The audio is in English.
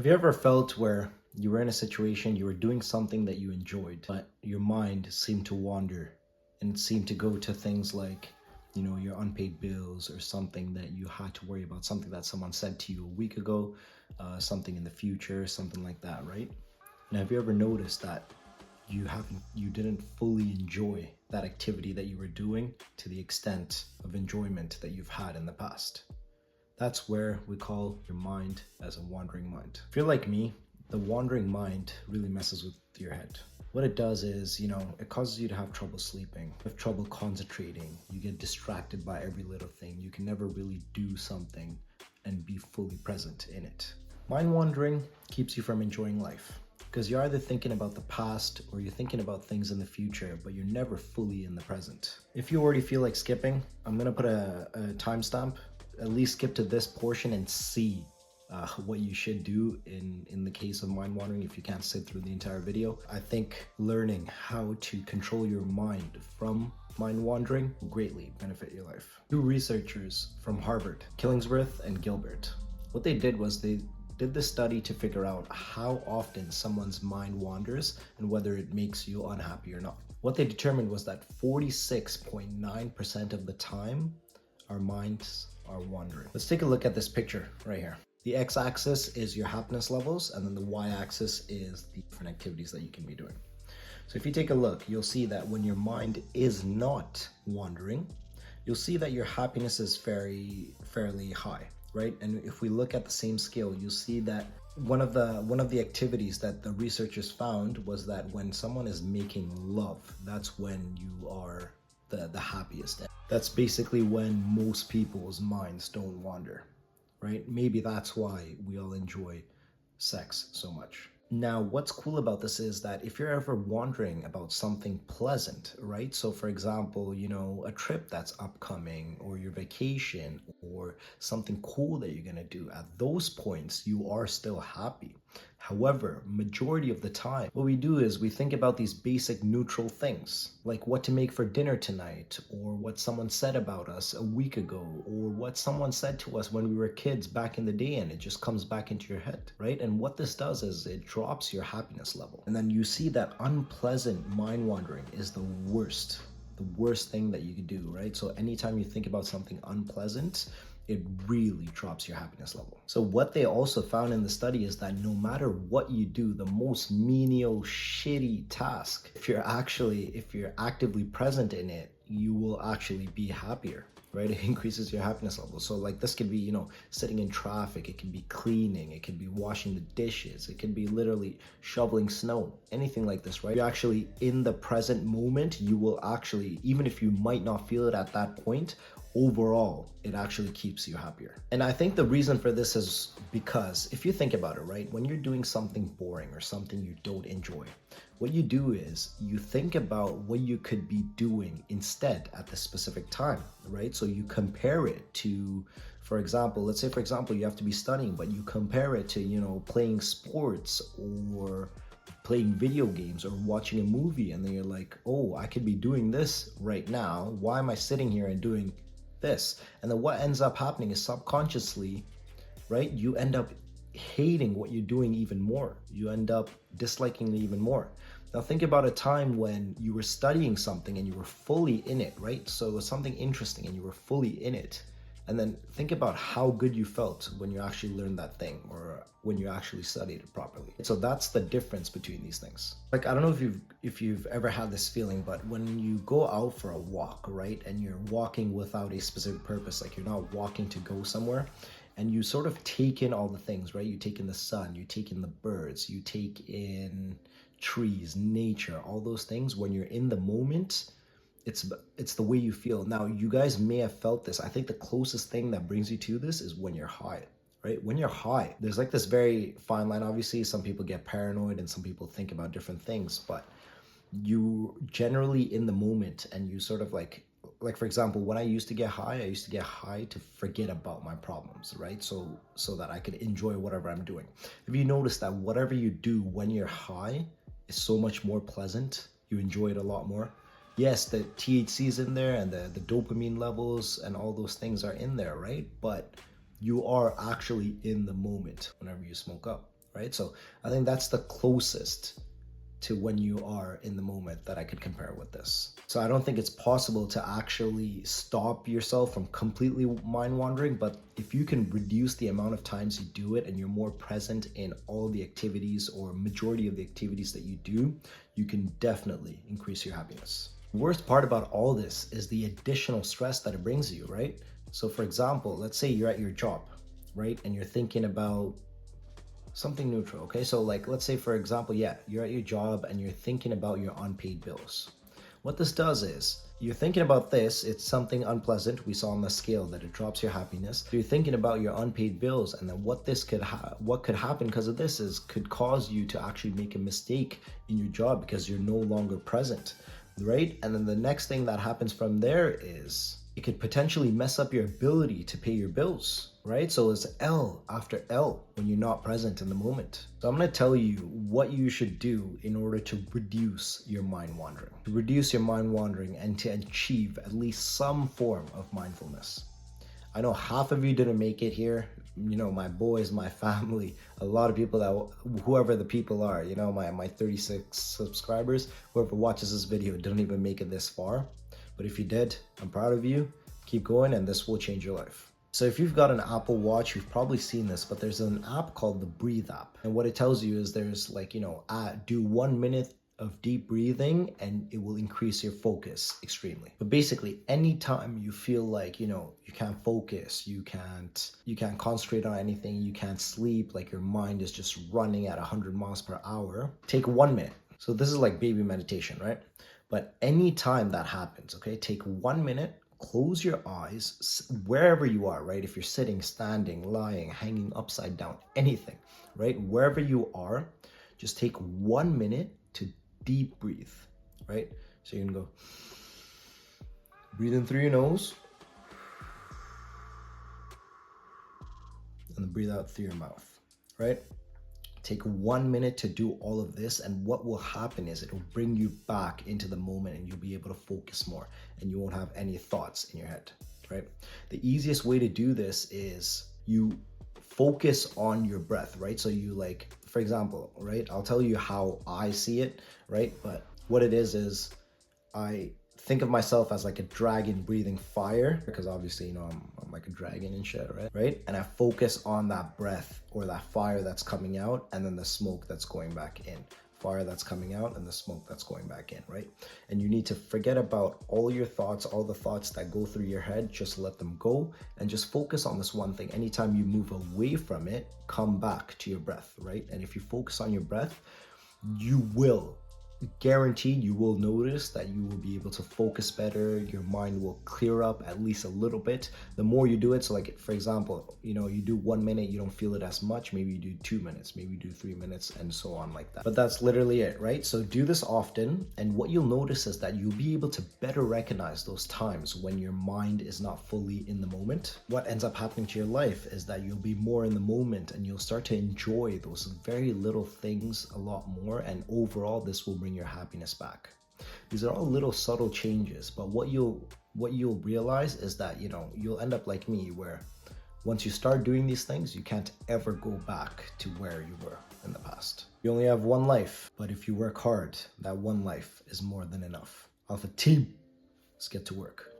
Have you ever felt where you were in a situation, you were doing something that you enjoyed, but your mind seemed to wander and it seemed to go to things like, your unpaid bills or something that you had to worry about, something that someone said to you a week ago, something in the future, something like that, right? And have you ever noticed that you didn't fully enjoy that activity that you were doing to the extent of enjoyment that you've had in the past? That's where we call your mind as a wandering mind. If you're like me, the wandering mind really messes with your head. What it does is, it causes you to have trouble sleeping, you have trouble concentrating, you get distracted by every little thing. You can never really do something and be fully present in it. Mind wandering keeps you from enjoying life because you're either thinking about the past or you're thinking about things in the future, but you're never fully in the present. If you already feel like skipping, I'm gonna put a timestamp. At least skip to this portion and see what you should do in the case of mind wandering if you can't sit through the entire video. I think learning how to control your mind from mind wandering will greatly benefit your life. Two researchers from Harvard, Killingsworth and Gilbert, what they did was they did this study to figure out how often someone's mind wanders and whether it makes you unhappy or not. What they determined was that 46.9% of the time our minds are wandering. Let's take a look at this picture right here. The x-axis is your happiness levels, and then the y-axis is the different activities that you can be doing. So if you take a look, you'll see that when your mind is not wandering, you'll see that your happiness is fairly high, right? And if we look at the same scale, you'll see that one of the activities that the researchers found was that when someone is making love, that's when you are the happiest. That's basically when most people's minds don't wander, right? Maybe that's why we all enjoy sex so much. Now, what's cool about this is that if you're ever wondering about something pleasant, right? So for example, a trip that's upcoming or your vacation or something cool that you're gonna do, at those points, you are still happy. However, majority of the time, what we do is we think about these basic neutral things, like what to make for dinner tonight, or what someone said about us a week ago, or what someone said to us when we were kids back in the day, and it just comes back into your head, right? And what this does is it drops your happiness level. And then you see that unpleasant mind wandering is the worst thing that you could do, right? So anytime you think about something unpleasant, it really drops your happiness level. So what they also found in the study is that no matter what you do, the most menial, shitty task, if you're actively present in it, you will actually be happier, right? It increases your happiness level. So like this could be, sitting in traffic, it can be cleaning, it can be washing the dishes, it can be literally shoveling snow, anything like this, right? You're actually in the present moment, you will actually, even if you might not feel it at that point, overall, it actually keeps you happier. And I think the reason for this is because if you think about it, right, when you're doing something boring or something you don't enjoy, what you do is you think about what you could be doing instead at the specific time, right? So you compare it to, for example, let's say, for example, you have to be studying, but you compare it to, playing sports or playing video games or watching a movie, and then you're like, oh, I could be doing this right now. Why am I sitting here and doing this? And then what ends up happening is subconsciously, right, you end up hating what you're doing even more. You end up disliking it even more. Now think about a time when you were studying something and you were fully in it, right? So it was something interesting and you were fully in it. And then think about how good you felt when you actually learned that thing or when you actually studied it properly. So that's the difference between these things. Like, I don't know if you've ever had this feeling, but when you go out for a walk, right, and you're walking without a specific purpose, like you're not walking to go somewhere, and you sort of take in all the things, right? You take in the sun, you take in the birds, you take in trees, nature, all those things. When you're in the moment, it's the way you feel. Now, you guys may have felt this. I think the closest thing that brings you to this is when you're high, right? When you're high, there's like this very fine line. Obviously, some people get paranoid and some people think about different things, but you generally in the moment and you sort of like for example, when I used to get high, to forget about my problems, right? So that I could enjoy whatever I'm doing. Have you noticed that whatever you do when you're high is so much more pleasant? You enjoy it a lot more. Yes, the THC is in there and the dopamine levels and all those things are in there, right? But you are actually in the moment whenever you smoke up, right? So I think that's the closest to when you are in the moment that I could compare with this. So I don't think it's possible to actually stop yourself from completely mind wandering, but if you can reduce the amount of times you do it and you're more present in all the activities or majority of the activities that you do, you can definitely increase your happiness. The worst part about all this is the additional stress that it brings you, right? So for example, let's say you're at your job, right? And you're thinking about something neutral, okay? So like, let's say for example, yeah, you're at your job and you're thinking about your unpaid bills. What this does is, you're thinking about this, it's something unpleasant. We saw on the scale that it drops your happiness. You're thinking about your unpaid bills, and then what could happen because of this is could cause you to actually make a mistake in your job because you're no longer present, right? And then the next thing that happens from there is it could potentially mess up your ability to pay your bills, right? So it's L after L when you're not present in the moment. So I'm going to tell you what you should do in order to reduce your mind wandering. To reduce your mind wandering and to achieve at least some form of mindfulness. I know half of you didn't make it here. You know, my boys, my family, a lot of people that, whoever the people are, you know, my 36 subscribers, whoever watches this video didn't even make it this far. But if you did, I'm proud of you. Keep going and this will change your life. So if you've got an Apple Watch, you've probably seen this, but there's an app called the Breathe app. And what it tells you is there's like, you know, do 1 minute of deep breathing and it will increase your focus extremely. But basically, anytime you feel like, you know, you can't focus, you can't concentrate on anything, you can't sleep, like your mind is just running at 100 miles per hour, take 1 minute. So this is like baby meditation, right? But anytime that happens, okay, take 1 minute, close your eyes, wherever you are, right? If you're sitting, standing, lying, hanging upside down, anything, right? Wherever you are, just take 1 minute to deep breathe, right? So you're gonna go, breathe in through your nose, and then breathe out through your mouth, right? Take 1 minute to do all of this, and what will happen is it will bring you back into the moment and you'll be able to focus more and you won't have any thoughts in your head, right? The easiest way to do this is you focus on your breath, right? So you like, for example, right? I'll tell you how I see it, right? But what it is I think of myself as like a dragon breathing fire, because obviously, you know, I'm like a dragon and shit, right? And I focus on that breath or that fire that's coming out and then the smoke that's going back in. Fire that's coming out and the smoke that's going back in, right? And you need to forget about all your thoughts, all the thoughts that go through your head, just let them go and just focus on this one thing. Anytime you move away from it, come back to your breath, right? And if you focus on your breath, you will guaranteed you will notice that you will be able to focus better, your mind will clear up at least a little bit the more you do it. So like, for example, you know, you do 1 minute, you don't feel it as much, maybe you do 2 minutes, maybe you do 3 minutes, and so on like that. But that's literally it, right? So do this often, and what you'll notice is that you'll be able to better recognize those times when your mind is not fully in the moment. What ends up happening to your life is that you'll be more in the moment and you'll start to enjoy those very little things a lot more, and overall this will bring your happiness back. These are all little subtle changes, but what you'll realize is that, you know, you'll end up like me, where once you start doing these things, you can't ever go back to where you were in the past. You only have one life, but if you work hard, that one life is more than enough. Alpha team, let's get to work.